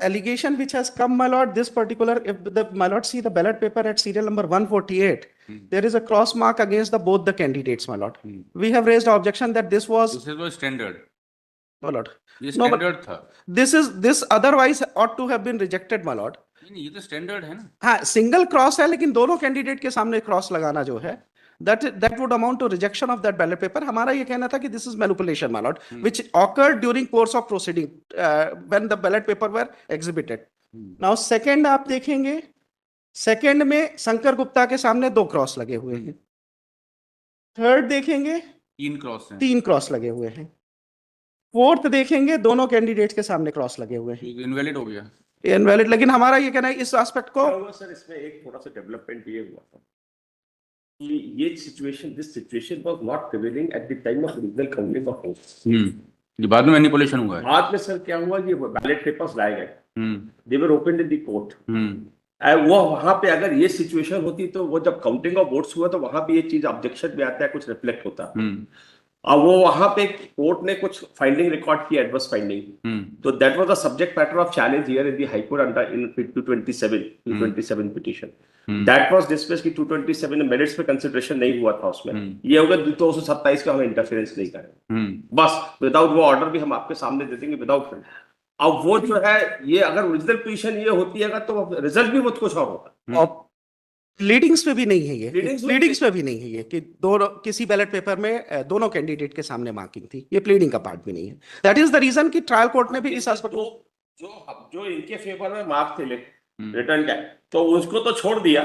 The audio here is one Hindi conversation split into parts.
allegation which has come, my lord, this particular, if the, my lord, see the ballot paper at serial number 148, there is a cross mark against the both the candidates, my lord. We have raised objection that this was, This was standard. my lord. ये No, but standard था. this otherwise ought to have been rejected, my lord. नहीं, ये तो standard है ना. हाँ, सिंगल क्रॉस है, लेकिन दोनों कैंडिडेट के सामने क्रॉस लगाना जो है, that would amount to rejection of that ballot paper. हमारा ये कहना था कि this is manipulation, my lord, which occurred during course of proceeding when the ballot paper were exhibited. Now second आप देखेंगे, सेकंड में शंकर गुप्ता के सामने 2 क्रॉस लगे हुए हैं. थर्ड देखेंगे 3 क्रॉस हैं. 3 क्रॉस लगे हुए हैं. फोर्थ देखेंगे दोनों कैंडिडेट्स के सामने क्रॉस लगे हुए हैं. इनवैलिड हो गया. इनवैलिड, लेकिन हमारा ये कहना है इस एस्पेक्ट को हुआ सर, इसमें एक थोड़ा सा डेवलपमेंट ये हुआ था कि ये situation, this situation was not prevailing at the time of original counting of votes. ये बाद में मैनिपुलेशन हुआ है. बाद में सर क्या हुआ, ये बैलेट पेपर्स लाए गए, दे वर ओपनड इन द कोर्ट. वो वहां पे अगर ये सिचुएशन होती तो वो जब काउंटिंग ऑफ वोट्स हुआ तो वहां पे ये चीज ऑब्जेक्शन में आता है, कुछ रिफ्लेक्ट होता. और वो वहां पे कोर्ट ने कुछ फाइंडिंग रिकॉर्ड किया, एडवर्स फाइंडिंग, तो that was the subject matter of challenge here in the high court under in 227 petition. That was discussed कि 227 मेरिट्स पे कंसीडरेशन नहीं हुआ था उसमें. ये होगा 227 का हम इंटरफेरेंस नहीं करें, बस विदाउट वो ऑर्डर भी हम आपके सामने दे देंगे विदाउट. अब वो जो है, ये अगर ओरिजिनल पोजीशन ये होती है तो रिजल्ट भी बहुत कुछ और होता. और प्लीडिंग्स पे भी नहीं है ये, प्लीडिंग्स पे भी नहीं है ये कि दोनों किसी बैलेट पेपर में दोनों कैंडिडेट के सामने मार्किंग थी, ये प्लीडिंग का पार्ट भी नहीं है. दैट इज द रीजन कि ट्रायल कोर्ट ने भी इस एस्पेक्ट जो इनके फेवर में मार्क थे रिटर्न का, तो उसको तो छोड़ दिया,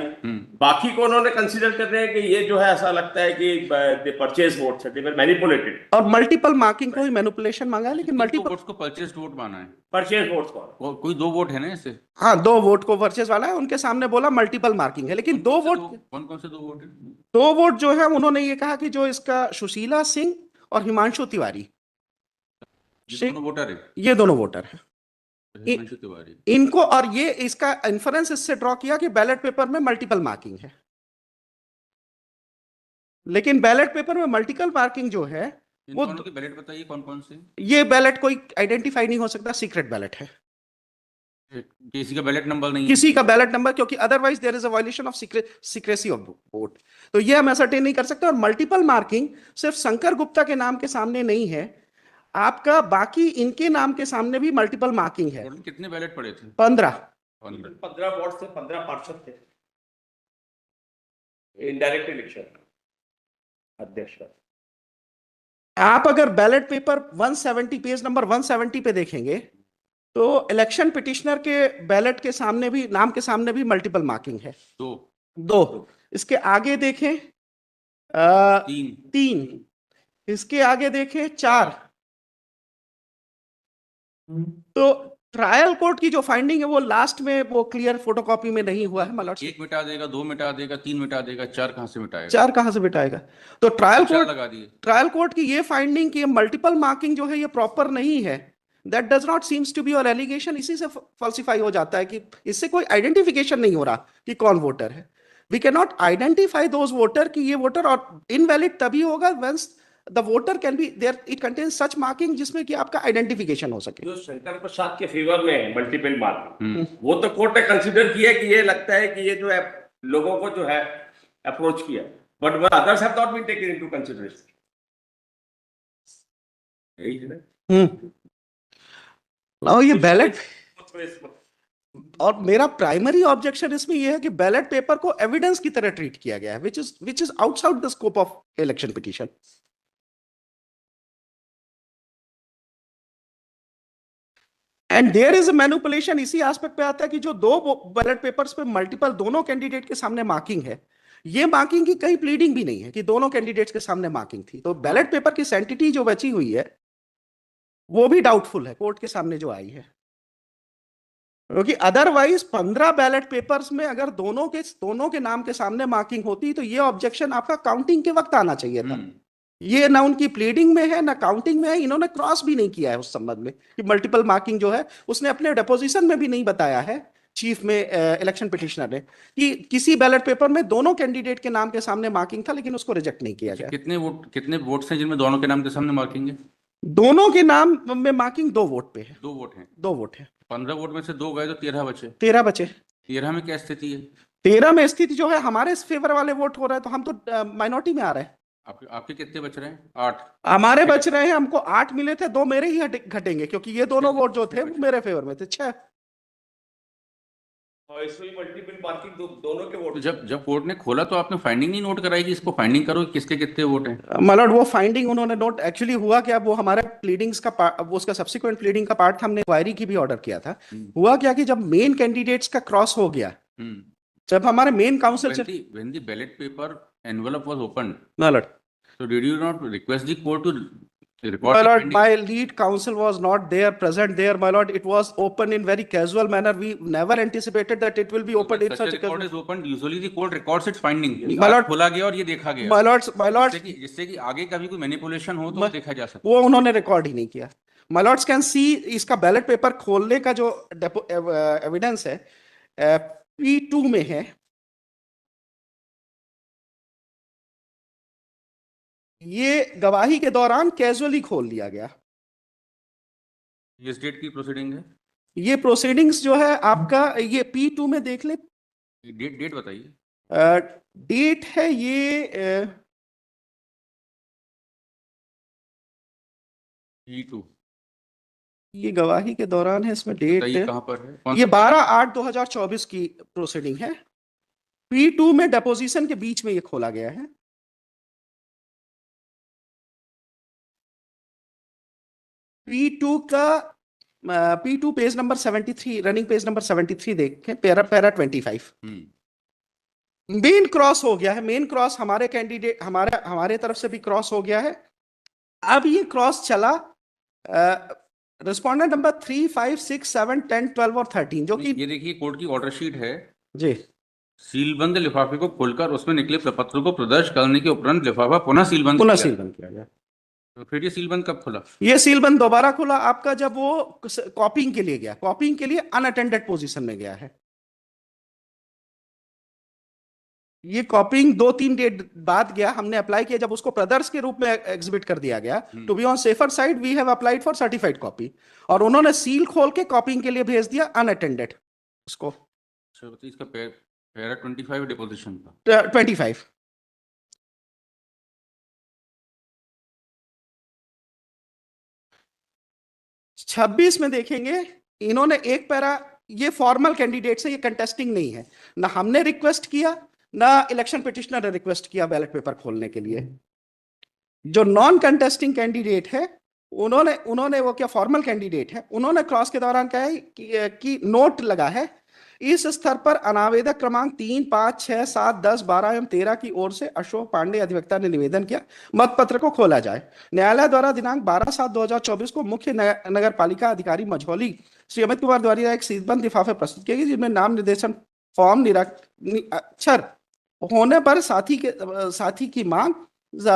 बाकी को उन्होंने कंसीडर कर रहे हैं कि ये जो है ऐसा लगता है कि दे परचेज वोट्स है, दे वर मैनिपुलेटेड. और मल्टीपल मार्किंग को ही मैनिपुलेशन मांगा है, लेकिन मल्टीपल वोट्स को परचेज वोट माना है. परचेज वोट्स को कोई 2 वोट है ना इससे. हाँ, 2 वोट को परचेज वाला है, उनके सामने बोला मल्टीपल मार्किंग है, लेकिन 2 वोट, कौन से 2 वोट है? 2 वोट जो है उन्होंने ये कहा कि जो इसका सुशीला सिंह और हिमांशु तिवारी, दोनों वोटर है, ये दोनों वोटर है तिवारी इनको, और ये इसका इन्फरेंस इससे ड्रॉ किया कि बैलेट पेपर में मल्टीपल मार्किंग है. लेकिन बैलेट पेपर में मल्टीपल मार्किंग जो है वो, बैलेट बताइए कौन कौन से. ये बैलेट कोई आइडेंटिफाई नहीं हो सकता, सीक्रेट बैलेट है, किसी का बैलेट नंबर नहीं है, किसी का बैलेट नंबर, क्योंकि otherwise there is a violation of secrecy of vote. तो ये हम असर्टेन नहीं कर सकते. और मल्टीपल मार्किंग सिर्फ शंकर गुप्ता के नाम के सामने नहीं है, आपका बाकी इनके नाम के सामने भी मल्टीपल मार्किंग है. कितने बैलेट पड़े थे? 15 वोट थे, 15 पार्षद थे, इनडायरेक्ट इलेक्शन अध्यक्ष. आप अगर बैलेट पेपर 170 पेज नंबर 170 पे देखेंगे तो इलेक्शन पिटिशनर के बैलेट के सामने भी, नाम के सामने भी मल्टीपल मार्किंग है. 2. इसके आगे देखें 3. इसके आगे देखें 4. तो ट्रायल कोर्ट की जो फाइंडिंग है वो लास्ट में वो क्लियर फोटोकॉपी में नहीं हुआ है. मतलब 1 मिटा देगा, 2 मिटा देगा, 3 मिटा देगा, 4 कहां से मिटाएगा? 4 कहां से मिटाएगा? तो ट्रायल कोर्ट की ये फाइंडिंग कि मल्टीपल मार्किंग जो है ये प्रॉपर नहीं है, that does not seems to be और एलिगेशन इसी से फॉल्सिफाई हो जाता है कि इससे कोई आइडेंटिफिकेशन नहीं हो रहा कि कौन वोटर है. We can not identify those voter कि ये वोटर, और इनवैलिड तभी होगा व्हेंस the voter can be there, it contains such marking जिसमें कि आपका आइडेंटिफिकेशन हो सके. जो शंकर प्रसाद के फेवर में है मल्टीपल मार्किंग, वो तो कोर्ट ने कंसीडर किया कि ये लगता है कि ये जो है लोगों को जो है अप्रोच किया, but others have not been taken into consideration. यही है ना ये बैलेट. और मेरा प्राइमरी ऑब्जेक्शन इसमें यह है कि बैलेट पेपर को एविडेंस की तरह ट्रीट किया गया है, which is outside the scope of election petition. And there is a manipulation इसी एस्पेक्ट पे आता है कि जो 2 बैलेट पेपर्स पे मल्टीपल दोनों कैंडिडेट के सामने मार्किंग है, ये मार्किंग की कहीं प्लीडिंग भी नहीं है कि दोनों कैंडिडेट्स के सामने मार्किंग थी. तो बैलेट पेपर की सैंटिटी जो बची हुई है वो भी डाउटफुल है कोर्ट के सामने जो आई है, क्योंकि अदरवाइज 15 बैलेट पेपर्स में अगर दोनों के नाम के सामने मार्किंग होती तो ये ऑब्जेक्शन आपका काउंटिंग के वक्त आना चाहिए था. ये ना उनकी प्लीडिंग में है ना काउंटिंग में है, इन्होंने क्रॉस भी नहीं किया है उस संबंध में कि मल्टीपल मार्किंग जो है उसने अपने डेपोजिशन में भी नहीं बताया है चीफ में इलेक्शन पिटिशनर ने कि किसी बैलेट पेपर में दोनों कैंडिडेट के नाम के सामने मार्किंग था, लेकिन उसको रिजेक्ट नहीं किया गया. कितने वोट्स हैं जिनमें दोनों के नाम के सामने मार्किंग है? दोनों के नाम में मार्किंग 2 वोट पे है, 2 वोट हैं, 2 वोट है, 15 वोट में से 2 गए तो 13 बचे। 13 बचे। 13 में क्या स्थिति है? 13 में स्थिति जो है हमारे फेवर वाले वोट हो रहे हैं, तो हम तो माइनॉरिटी में आ रहे हैं। आपके आपके कितने बच रहे हैं? 8। हमारे बच रहे हैं, हमको 8 मिले थे, 2 मेरे ही घटेंगे, क्योंकि ये दोनों वोट जो थे वो मेरे फेवर में थे। 6 और इसमें मल्टीपल मार्किंग दोनों के वोट। तो जब कोर्ट ने खोला तो आपने फाइंडिंग नहीं नोट कराई कि इसको फाइंडिंग करो कि किसके कितने वोट हैं? मलॉट वो फाइंडिंग उन्होंने नोट, एक्चुअली हुआ क्या, वो हमारे प्लीडिंग्स का वो उसका सब्सिक्वेंट प्लीडिंग का पार्ट था, हमने इंक्वायरी की भी ऑर्डर किया था। हुआ क्या कि जब मेन कैंडिडेट्स का क्रॉस हो गया, जब हमारे main council when the ballot paper envelope was opened, मलॉट so did you not request the court to record My the lord, finding? my lead counsel was not there, present there, my lord. It was open in very casual manner. We never anticipated that it will be opened in Such such a a record casual. is opened. Usually the court records its finding. My आज lord, खोला गया और ये देखा गया, my lords, जिससे कि आगे कभी कोई मैनिपुलेशन हो तो वो देखा जा सकता। वो उन्होंने रिकॉर्ड ही नहीं किया। My lords can see इसका बैलेट पेपर खोलने का जो एविडेंस है P2 में है। ये गवाही के दौरान कैजुअली खोल लिया गया। ये स्टेट की प्रोसीडिंग है। ये प्रोसीडिंग्स जो है आपका, ये P2 में देख ले। डेट बताइए। डेट है ये P2 ये गवाही के दौरान है, इसमें डेट बताइए कहाँ पर है? ये 12/8/2024 की प्रोसीडिंग है। P2 में डेपोजिशन के बीच में ये खोला गया है। P2 का P2 page number 73, running page number 73 देखें, पैरा 25। मेन क्रॉस हो गया है, मेन क्रॉस हमारे कैंडिडेट हमारे तरफ से भी क्रॉस हो गया है। अब ये क्रॉस चला रिस्पॉन्डेंट नंबर 3, 5, 6, 7, 10, 12 और 13, जो कि ये देखिए कोर्ट की ऑर्डर शीट है जी। सीलबंद लिफाफे को खोलकर उसमें निकले प्रपत्र को प्रदर्श करने के उपरांत लिफाफा पुनः सीलबंद किया गया। तो फिर ये सीलबंद कब खुला? ये सीलबंद दोबारा खुला आपका जब वो कॉपिंग के लिए गया, कॉपिंग के लिए अनअटेंडेड पोजीशन में गया है। ये कॉपिंग 2-3 डेट बाद गया, हमने अप्लाई किया, जब उसको ब्रदर्स के रूप में एग्जिबिट कर दिया गया, to be on safer side we have applied for certified copy, और उन्होंने सील खोल के कॉपिंग के लिए भेज दिया अनअटेंडेड उसको। इसका पैरा 25 डिपोजिशन का 25 26 में देखेंगे, इन्होंने एक पैरा, ये फॉर्मल कैंडिडेट से, ये कंटेस्टिंग नहीं है, ना हमने रिक्वेस्ट किया ना इलेक्शन पिटिशनर ने रिक्वेस्ट किया बैलेट पेपर खोलने के लिए। जो नॉन कंटेस्टिंग कैंडिडेट है उन्होंने वो क्या फॉर्मल कैंडिडेट है, उन्होंने क्रॉस के दौरान कहा है कि नोट लगा है इस स्तर पर अनावेदक क्रमांक 3, 5, 6, 7, 10, 12 एवं 13 की ओर से अशोक पांडे अधिवक्ता ने निवेदन किया मत पत्र को खोला जाए। न्यायालय द्वारा दिनांक 12/7/2024 को मुख्य नगर पालिका अधिकारी मझौली श्री अमित कुमार द्वारा एक सीलबंद लिफाफे प्रस्तुत किए गए, जिनमें नाम निर्देशन फॉर्म निराक्षर होने पर साथी की मांग,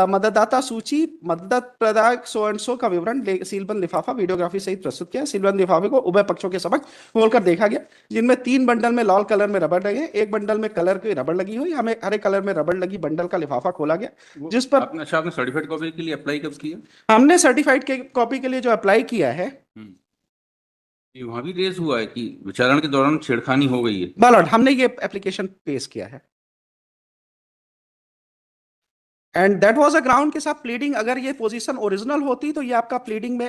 मतदाता सूची, मदद प्रदायक सो एंड सो का विवरण सीलबंद लिफाफा वीडियोग्राफी सहित प्रस्तुत किया। सीलबंद लिफाफे को उभय पक्षों के समक्ष खोलकर देखा गया, जिनमें 3 बंडल में लाल कलर में रबड़ लगे, 1 बंडल में कलर की रबड़ लगी हुई, हमें हरे कलर में रबड़ लगी बंडल का लिफाफा खोला गया, जिस पर आपने सर्टिफाइड कॉपी के लिए अप्लाई कब किया? हमने सर्टिफाइड कॉपी के लिए जो अप्लाई किया है, वहां भी रेज हुआ है कि विचारण के दौरान छेड़खानी हो गई है। बालॉट हमने ये एप्लीकेशन पेश किया है, and that was a ground के साथ प्लीडिंग, अगर ये पोजीशन ओरिजिनल होती तो ये आपका प्लीडिंग में